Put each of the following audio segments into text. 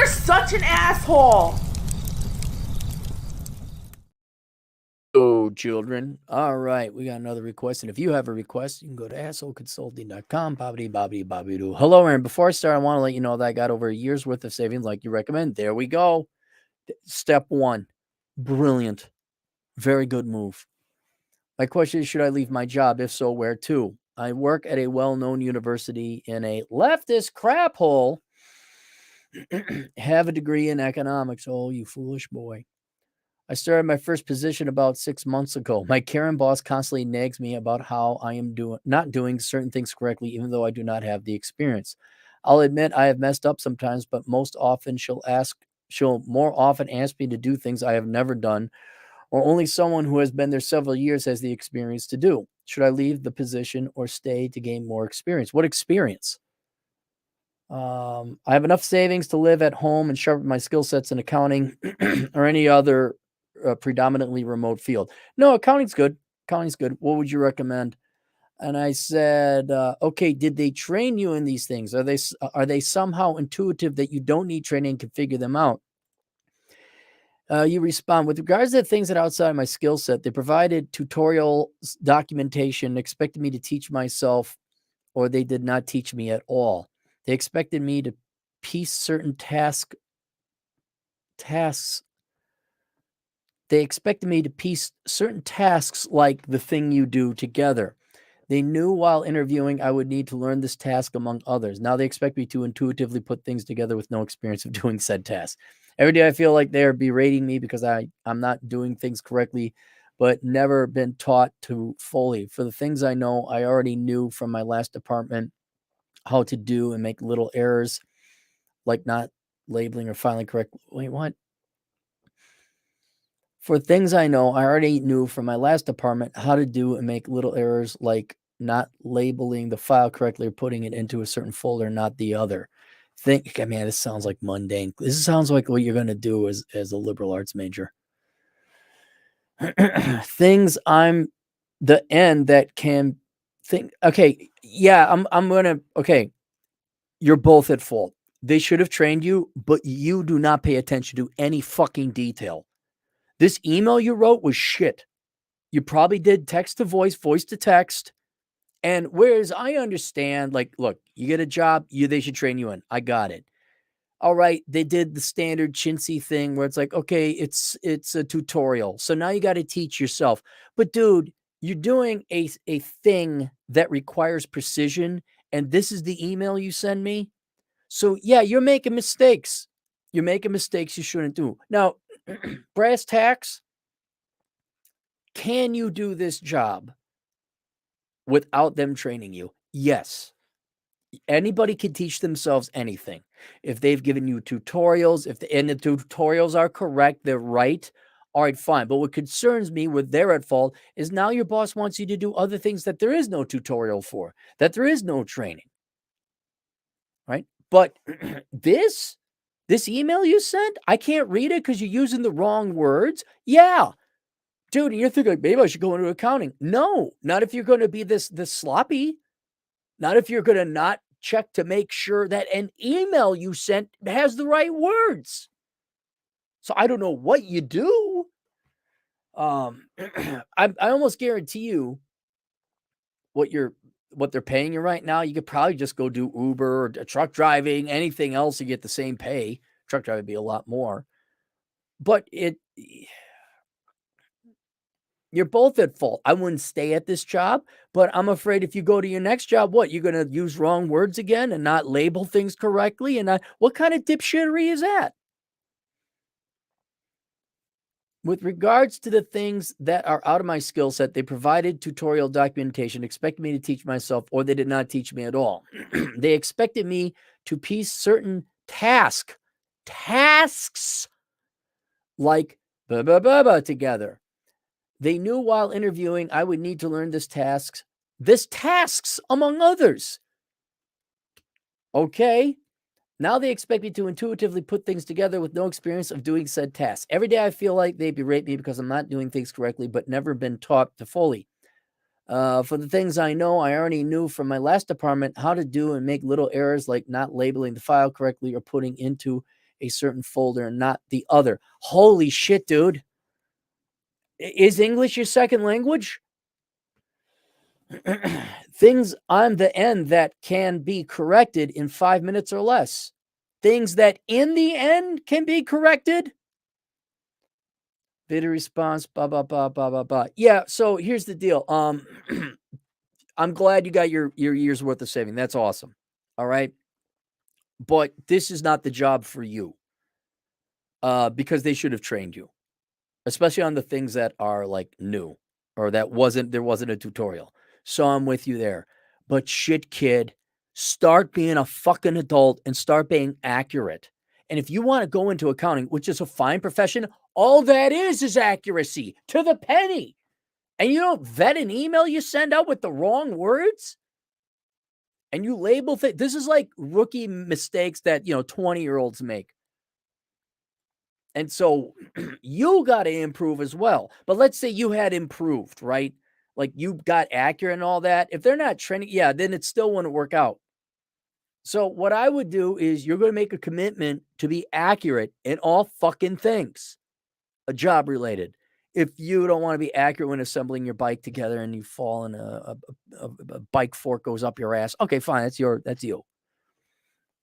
You're such an asshole. Oh, children. All right, we got another request. And if you have a request, you can go to assholeconsulting.com. Bobbity, doo. Hello, Aaron. Before I start, I want to let you know that I got over a year's worth of savings like you recommend. There we go. Step one. Brilliant. Very good move. My question is, should I leave my job? If so, where to? I work at a well-known university in a leftist crap hole. Have a degree in economics. Oh, you foolish boy. I started my first position about 6 months ago. My Karen boss constantly nags me about how I am not doing certain things correctly, even though I do not have the experience. I'll admit I have messed up sometimes, but most often she'll more often ask me to do things I have never done, or only someone who has been there several years has the experience to do. Should I leave the position or stay to gain more experience? What experience? I have enough savings to live at home and sharpen my skill sets in accounting or any other predominantly remote field. No, accounting's good. Accounting's good. What would you recommend? And I said, okay, did they train you in these things? Are they somehow intuitive that you don't need training and can figure them out? You respond, with regards to the things that are outside my skill set, they provided tutorial documentation, expected me to teach myself, or they did not teach me at all. They expected me to piece certain tasks. They expected me to piece certain tasks like the thing you do together. They knew while interviewing I would need to learn this task among others. Now they expect me to intuitively put things together with no experience of doing said task. Every day I feel like they're berating me because I'm not doing things correctly, but never been taught to fully. For the things I know, I already knew from my last department how to do and make little errors like not labeling or filing correct. Wait, what? For things I know, I already knew from my last department how to do and make little errors like not labeling the file correctly or putting it into a certain folder, not the other. Man, this sounds like mundane. This sounds like what you're going to do as a liberal arts major. Things I'm the end that can think. Okay, yeah, I'm gonna. Okay, you're both at fault. They should have trained you, but you do not pay attention to any fucking detail. This email you wrote was shit. You probably did text to voice, voice to text. And whereas I understand, like, look, you get a job, they should train you in. I got it. All right, they did the standard chintzy thing where it's like, okay, it's a tutorial. So now you got to teach yourself. But dude, you're doing a thing that requires precision, and this is the email you send me. So yeah, you're making mistakes. You're making mistakes you shouldn't do. Now, brass tacks, can you do this job without them training you? Yes. Anybody can teach themselves anything. If they've given you tutorials, and the tutorials are correct, they're right, all right, fine. But what concerns me where they're at fault is now your boss wants you to do other things that there is no tutorial for, that there is no training. Right? But this email you sent, I can't read it because you're using the wrong words. Yeah. Dude, and you're thinking, maybe I should go into accounting. No, not if you're going to be this sloppy. Not if you're going to not check to make sure that an email you sent has the right words. So I don't know what you do. I almost guarantee you what they're paying you right now. You could probably just go do Uber or truck driving, anything else to get the same pay. Truck driving would be a lot more. But you're both at fault. I wouldn't stay at this job, but I'm afraid if you go to your next job, what, you're going to use wrong words again and not label things correctly? And what kind of dipshittery is that? With regards to the things that are out of my skill set, they provided tutorial documentation, expected me to teach myself, or they did not teach me at all. They expected me to piece certain tasks like together. They knew while interviewing I would need to learn this tasks among others. Okay. Now they expect me to intuitively put things together with no experience of doing said tasks. Every day I feel like they berate me because I'm not doing things correctly, but never been taught to fully. For the things I know, I already knew from my last department how to do and make little errors like not labeling the file correctly or putting into a certain folder and not the other. Holy shit, dude. Is English your second language? Things on the end that can be corrected in 5 minutes or less. Things that in the end can be corrected. Video response, blah, blah, blah, blah, blah, blah. Yeah, so here's the deal. I'm glad you got your year's worth of saving. That's awesome. All right. But this is not the job for you. Because they should have trained you, especially on the things that are like new or there wasn't a tutorial. So I'm with you there. But shit, kid, start being a fucking adult and start being accurate. And if you want to go into accounting, which is a fine profession, all that is accuracy to the penny. And you don't vet an email you send out with the wrong words. And you label things. This is like rookie mistakes that, 20-year-olds make. And so you got to improve as well. But let's say you had improved, right? Like you got accurate and all that. If they're not training, then it still wouldn't work out. So what I would do is you're going to make a commitment to be accurate in all fucking things, a job related. If you don't want to be accurate when assembling your bike together and you fall and a bike fork goes up your ass, okay, fine, that's you.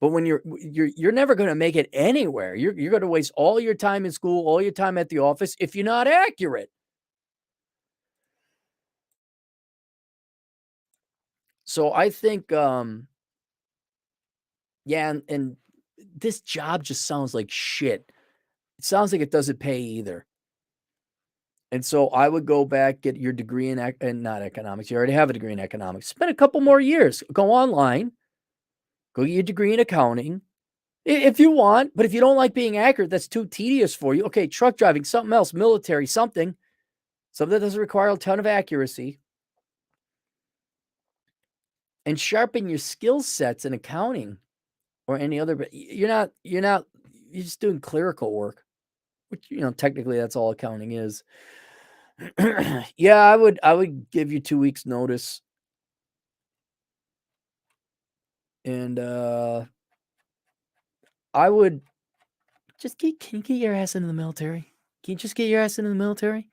But when you're never going to make it anywhere. You're going to waste all your time in school, all your time at the office if you're not accurate. So I think, and this job just sounds like shit. It sounds like it doesn't pay either. And so I would go back, get your degree in not economics. You already have a degree in economics. Spend a couple more years. Go online. Go get your degree in accounting. If you want, but if you don't like being accurate, that's too tedious for you. Okay, truck driving, something else, military, something that doesn't require a ton of accuracy. And sharpen your skill sets in accounting or any other, but you're just doing clerical work, which, technically that's all accounting is. Yeah, I would give you 2 weeks notice. And I would just can you get your ass into the military? Can you just get your ass into the military?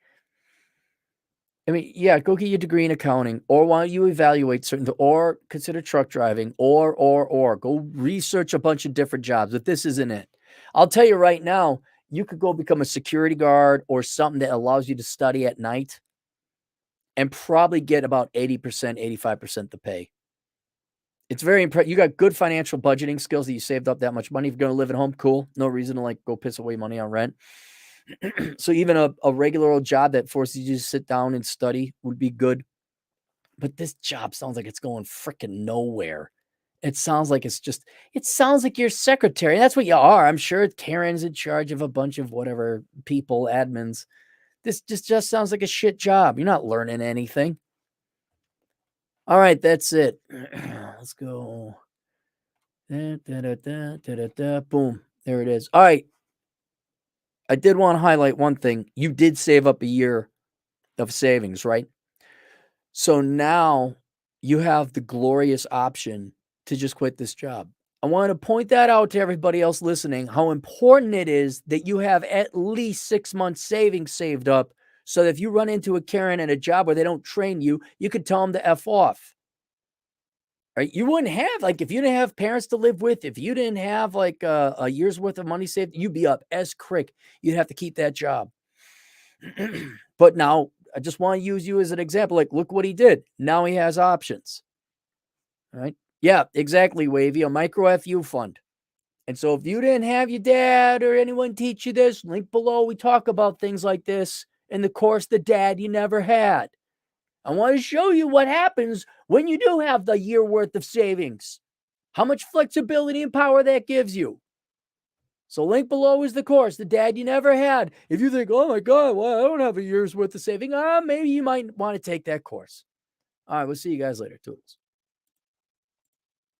I mean, yeah, go get your degree in accounting, or why don't you evaluate or consider truck driving, or go research a bunch of different jobs, but this isn't it. I'll tell you right now, you could go become a security guard or something that allows you to study at night and probably get about 80%, 85% the pay. It's very impressive. You got good financial budgeting skills that you saved up that much money. If you're going to live at home, cool. No reason to go piss away money on rent. So even a regular old job that forces you to sit down and study would be good. But this job sounds like it's going freaking nowhere. It sounds like you're secretary. That's what you are. I'm sure Karen's in charge of a bunch of whatever people, admins. This just sounds like a shit job. You're not learning anything. All right, that's it. Let's go. Boom. There it is. All right. I did want to highlight one thing. You did save up a year of savings, right? So now you have the glorious option to just quit this job. I want to point that out to everybody else listening, how important it is that you have at least 6 months savings saved up so that if you run into a Karen at a job where they don't train you, you could tell them to F off. Right? You wouldn't have, if you didn't have parents to live with, if you didn't have a year's worth of money saved, you'd be up as crick. You'd have to keep that job. But now I just want to use you as an example. Look what he did. Now he has options. All right. Yeah, exactly, Wavy. A micro FU fund. And so if you didn't have your dad or anyone teach you this, link below. We talk about things like this in the course, The Dad You Never Had. I want to show you what happens when you do have the year worth of savings, how much flexibility and power that gives you. So link below is the course, The Dad You Never Had. If you think, oh my God, well, I don't have a year's worth of saving, maybe you might want to take that course. All right, we'll see you guys later. Toodles.